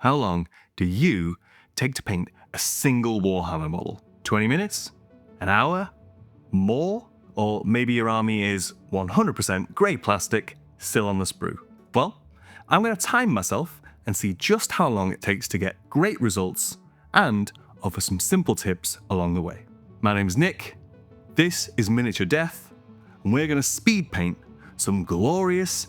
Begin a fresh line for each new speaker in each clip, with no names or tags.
How long do you take to paint a single Warhammer model? 20 minutes? An hour? More? Or maybe your army is 100% grey plastic, still on the sprue. Well, I'm going to time myself and see just how long it takes to get great results and offer some simple tips along the way. My name's Nick, this is Miniature Death, and we're going to speed paint some glorious...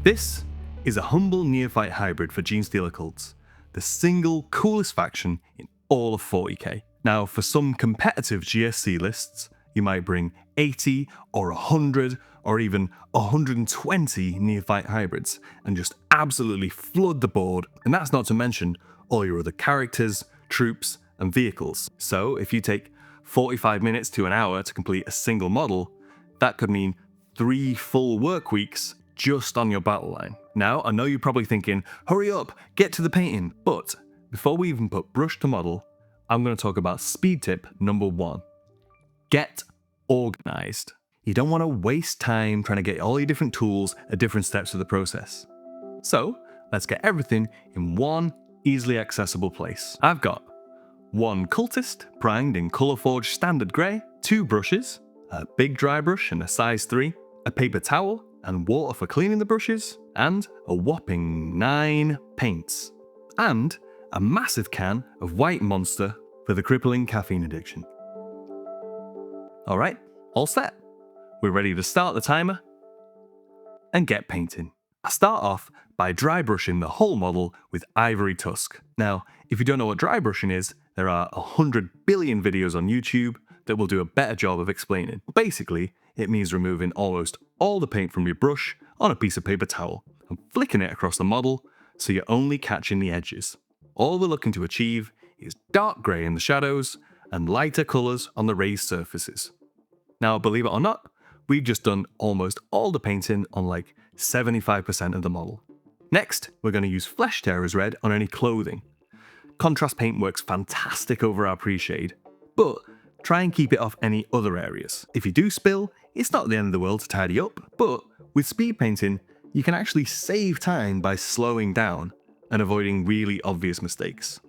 This is a humble neophyte hybrid for Genestealer Cults, the single coolest faction in all of 40k. Now, for some competitive GSC lists, you might bring 80 or 100 or even 120 neophyte hybrids and just absolutely flood the board, and that's not to mention all your other characters, troops, and vehicles. So if you take 45 minutes to an hour to complete a single model, that could mean 3 full work weeks just on your battle line. Now, I know you're probably thinking, hurry up, get to the painting. But before we even put brush to model, I'm going to talk about speed tip number 1. Get organized. You don't want to waste time trying to get all your different tools at different steps of the process. So let's get everything in one easily accessible place. I've got 1 cultist primed in Colourforge standard grey, 2 brushes, a big dry brush and a size 3, a paper towel and water for cleaning the brushes, and a whopping 9 paints, and a massive can of White Monster for the crippling caffeine addiction. Alright, all set. We're ready to start the timer and get painting. I start off by dry brushing the whole model with Ivory Tusk. Now, if you don't know what dry brushing is, there are 100 billion videos on YouTube that will do a better job of explaining. Basically, it means removing almost all the paint from your brush on a piece of paper towel and flicking it across the model so you're only catching the edges. All we're looking to achieve is dark grey in the shadows and lighter colours on the raised surfaces. Now, believe it or not, we've just done almost all the painting on like 75% of the model. Next, we're going to use Flesh Tearers Red on any clothing. Contrast paint works fantastic over our pre-shade, but try and keep it off any other areas. If you do spill, it's not the end of the world to tidy up, but with speed painting, you can actually save time by slowing down and avoiding really obvious mistakes.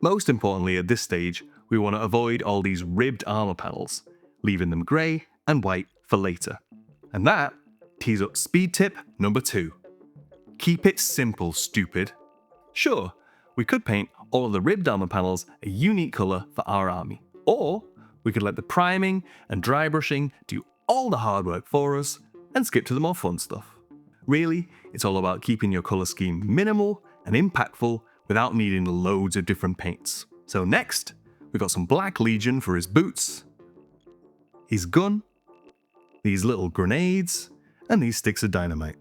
Most importantly at this stage, we want to avoid all these ribbed armor panels, leaving them grey and white for later. And that tees up speed tip number 2. Keep it simple, stupid. Sure, we could paint all of the ribbed armor panels a unique colour for our army, or we could let the priming and dry brushing do all the hard work for us and skip to the more fun stuff. Really, it's all about keeping your colour scheme minimal and impactful without needing loads of different paints. So next, we've got some Black Legion for his boots, his gun, these little grenades, and these sticks of dynamite.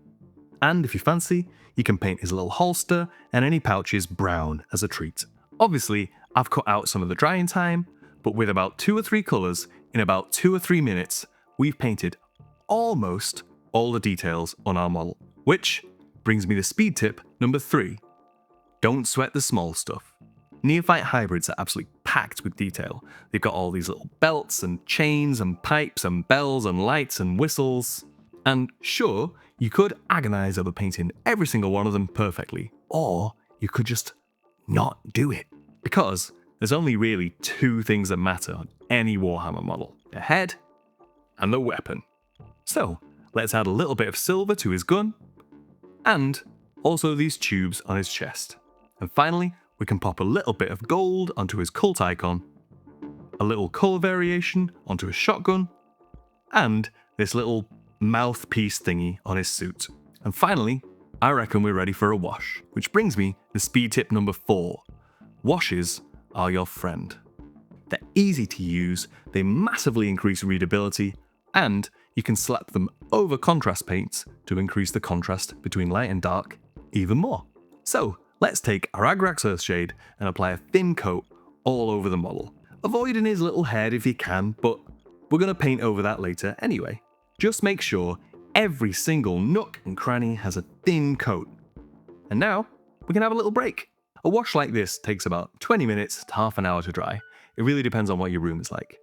And if you fancy, you can paint his little holster and any pouches brown as a treat. Obviously, I've cut out some of the drying time, but with about 2 or 3 colours in about 2 or 3 minutes, we've painted almost all the details on our model. Which brings me to speed tip number 3. Don't sweat the small stuff. Neophyte hybrids are absolutely packed with detail. They've got all these little belts and chains and pipes and bells and lights and whistles. And sure, you could agonise over painting every single one of them perfectly, or you could just not do it. Because there's only really 2 things that matter on any Warhammer model: the head and the weapon. So let's add a little bit of silver to his gun, and also these tubes on his chest. And finally, we can pop a little bit of gold onto his cult icon, a little colour variation onto his shotgun, and this little mouthpiece thingy on his suit. And finally, I reckon we're ready for a wash, which brings me to speed tip number 4. Washes are your friend. They're easy to use, they massively increase readability, and you can slap them over contrast paints to increase the contrast between light and dark even more. So let's take our Agrax Earthshade and apply a thin coat all over the model, avoiding his little head if you can, but we're going to paint over that later anyway. Just make sure every single nook and cranny has a thin coat. And now we can have a little break. A wash like this takes about 20 minutes to half an hour to dry. It really depends on what your room is like.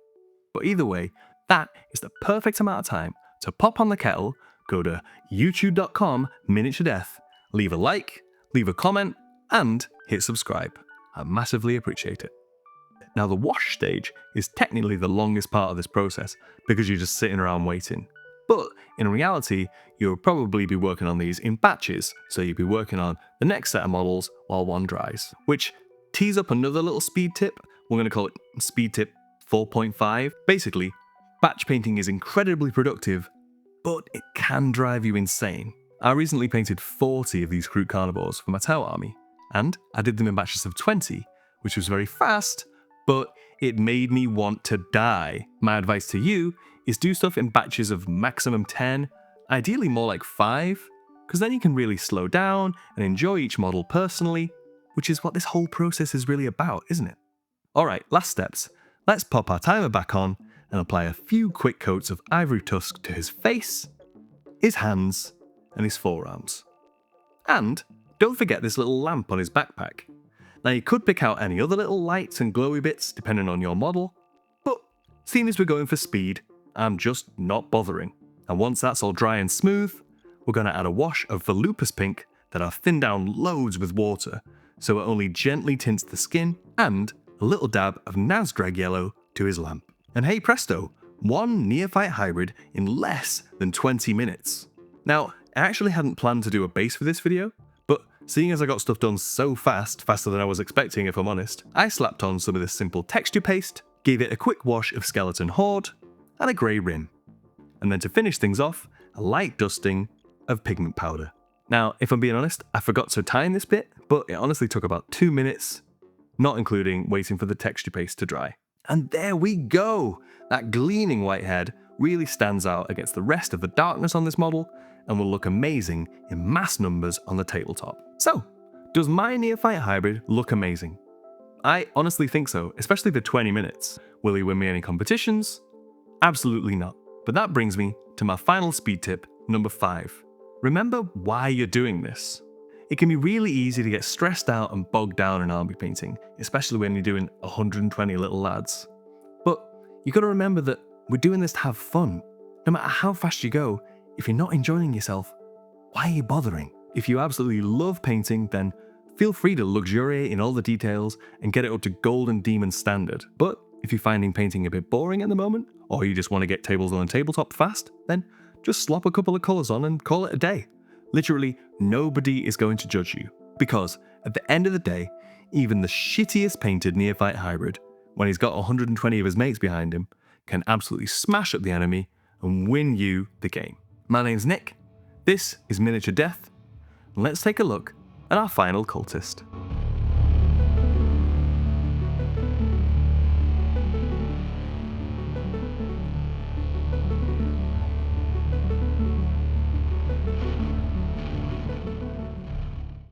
But either way, that is the perfect amount of time to pop on the kettle, go to youtube.com/miniaturedeath, leave a like, leave a comment, and hit subscribe. I massively appreciate it. Now the wash stage is technically the longest part of this process because you're just sitting around waiting. But in reality, you'll probably be working on these in batches, so you'll be working on the next set of models while one dries. Which tees up another little speed tip. We're going to call it speed tip 4.5. Basically, batch painting is incredibly productive, but it can drive you insane. I recently painted 40 of these Kroot carnivores for my Tau army, and I did them in batches of 20, which was very fast, but it made me want to die. My advice to you is do stuff in batches of maximum 10, ideally more like 5, because then you can really slow down and enjoy each model personally, which is what this whole process is really about, isn't it? Alright, last steps. Let's pop our timer back on and apply a few quick coats of Ivory Tusk to his face, his hands, and his forearms. And don't forget this little lamp on his backpack. Now you could pick out any other little lights and glowy bits depending on your model, but seeing as we're going for speed, I'm just not bothering. And once that's all dry and smooth, we're going to add a wash of Volupus Pink that I've thinned down loads with water, so it only gently tints the skin, and a little dab of Nazgreg Yellow to his lamp. And hey presto, one Neophyte Hybrid in less than 20 minutes. Now, I actually hadn't planned to do a base for this video, but seeing as I got stuff done so fast, faster than I was expecting if I'm honest, I slapped on some of this simple texture paste, gave it a quick wash of Skeleton Horde, and a grey rim. And then to finish things off, a light dusting of pigment powder. Now, if I'm being honest, I forgot to time this bit, but it honestly took about 2 minutes, not including waiting for the texture paste to dry. And there we go! That gleaming white head really stands out against the rest of the darkness on this model, and will look amazing in mass numbers on the tabletop. So, does my Neophyte Hybrid look amazing? I honestly think so, especially for 20 minutes. Will he win me any competitions? Absolutely not. But that brings me to my final speed tip, number 5. Remember why you're doing this. It can be really easy to get stressed out and bogged down in army painting, especially when you're doing 120 little lads. But you gotta remember that we're doing this to have fun. No matter how fast you go, if you're not enjoying yourself, why are you bothering? If you absolutely love painting, then feel free to luxuriate in all the details and get it up to Golden Demon standard. But if you're finding painting a bit boring at the moment, or you just want to get tables on a tabletop fast, then just slop a couple of colours on and call it a day. Literally, nobody is going to judge you. Because at the end of the day, even the shittiest painted Neophyte Hybrid, when he's got 120 of his mates behind him, can absolutely smash up the enemy and win you the game. My name's Nick, this is Miniature Death, and let's take a look at our final cultist.